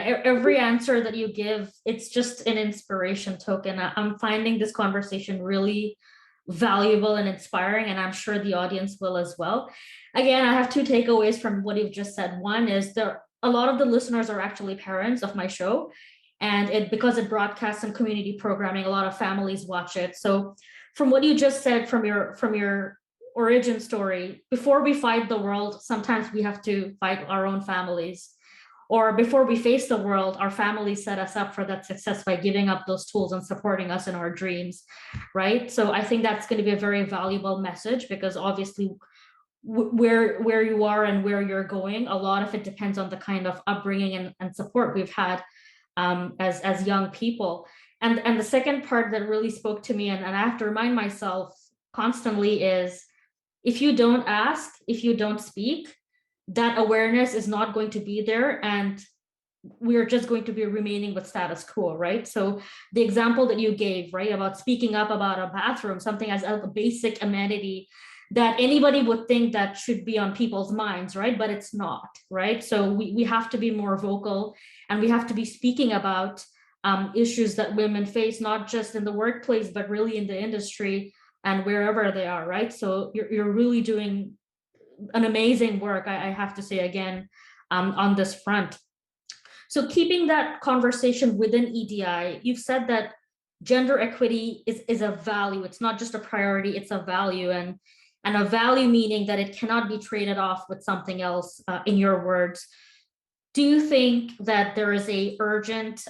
every answer that you give, it's just an inspiration token. I'm finding this conversation really valuable and inspiring, and I'm sure the audience will as well. Again, I have two takeaways from what you've just said. One is a lot of the listeners are actually parents of my show, and because it broadcasts some community programming, a lot of families watch it. So from what you just said, from your origin story, before we fight the world, sometimes we have to fight our own families. Or before we face the world, our families set us up for that success by giving up those tools and supporting us in our dreams, right? So I think that's going to be a very valuable message, because obviously where you are and where you're going, a lot of it depends on the kind of upbringing and support we've had as young people. And the second part that really spoke to me, and I have to remind myself constantly, is if you don't ask, if you don't speak, that awareness is not going to be there, and we're just going to be remaining with status quo, right? So the example that you gave, right, about speaking up about a bathroom, something as a basic amenity that anybody would think that should be on people's minds, right? But it's not, right? So we have to be more vocal, and we have to be speaking about issues that women face, not just in the workplace, but really in the industry and wherever they are, right? So you're really doing an amazing work, I have to say again, on this front. So keeping that conversation within EDI, you've said that gender equity is a value. It's not just a priority, it's a value, and a value meaning that it cannot be traded off with something else, in your words. Do you think that there is an urgent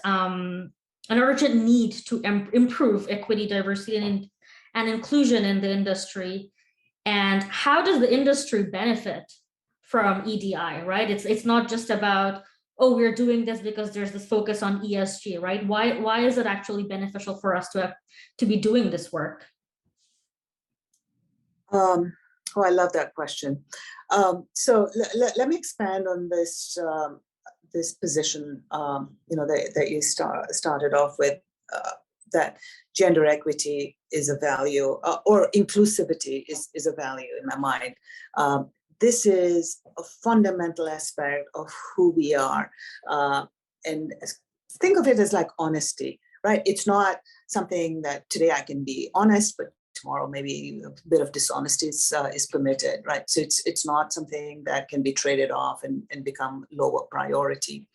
need to improve equity, diversity, and inclusion in the industry? And how does the industry benefit from EDI, right? It's not just about, oh, we're doing this because there's this focus on ESG, right? Why is it actually beneficial for us to be doing this work? Oh, I love that question. So let me expand on this this position, that you started off with, that gender equity is a value, or inclusivity is a value in my mind. This is a fundamental aspect of who we are. And think of it as like honesty, right? It's not something that today I can be honest, but tomorrow maybe a bit of dishonesty is permitted, right? So it's not something that can be traded off and become lower priority.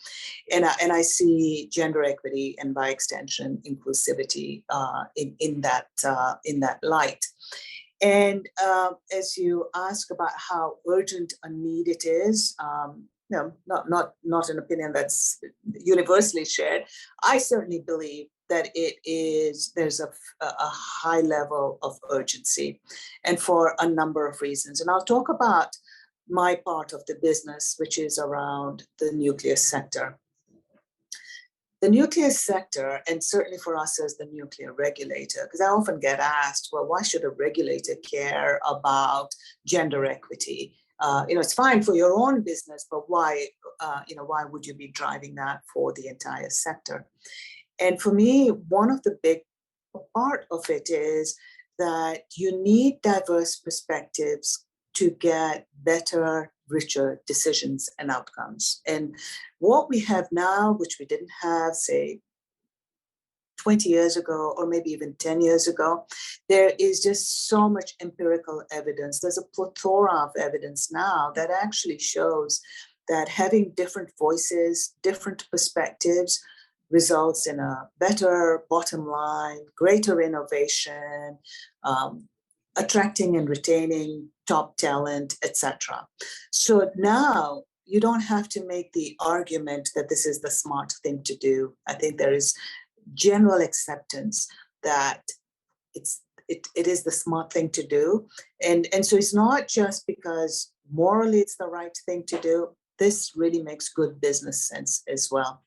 And I see gender equity, and by extension inclusivity, in that light. And as you ask about how urgent a need it is, not an opinion that's universally shared. I certainly believe that there's a high level of urgency, and for a number of reasons. And I'll talk about my part of the business, which is around the nuclear sector. The nuclear sector, and certainly for us as the nuclear regulator, because I often get asked, well, why should a regulator care about gender equity? It's fine for your own business, but why would you be driving that for the entire sector? And for me, one of the big part of it is that you need diverse perspectives to get better, richer decisions and outcomes. And what we have now, which we didn't have, say, 20 years ago, or maybe even 10 years ago, there is just so much empirical evidence. There's a plethora of evidence now that actually shows that having different voices, different perspectives, results in a better bottom line, greater innovation, attracting and retaining top talent, etc. So now you don't have to make the argument that this is the smart thing to do. I think there is general acceptance that it is the smart thing to do. And so it's not just because morally it's the right thing to do. This really makes good business sense as well.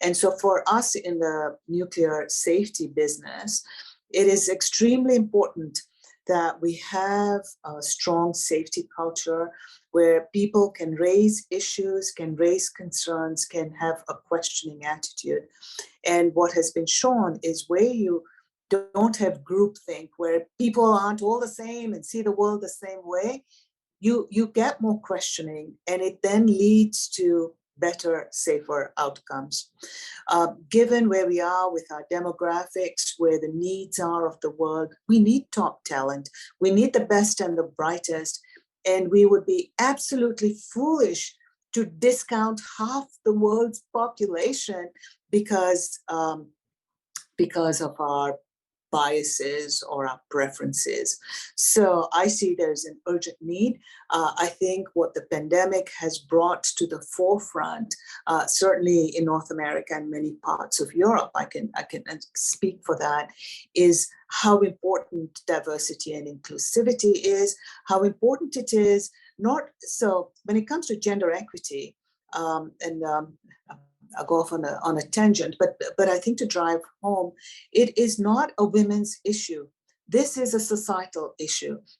And so for us in the nuclear safety business, it is extremely important that we have a strong safety culture where people can raise issues, can raise concerns, can have a questioning attitude. And what has been shown is where you don't have groupthink, where people aren't all the same and see the world the same way, you get more questioning, and it then leads to better, safer outcomes. Given where we are with our demographics, where the needs are of the world, we need top talent. We need the best and the brightest. And we would be absolutely foolish to discount half the world's population because of our biases or our preferences. So I see there's an urgent need. I think what the pandemic has brought to the forefront, certainly in North America and many parts of Europe, I can speak for that, is how important diversity and inclusivity is, how important it is, not so when it comes to gender equity, I'll go off on a tangent, but I think to drive home, it is not a women's issue. This is a societal issue.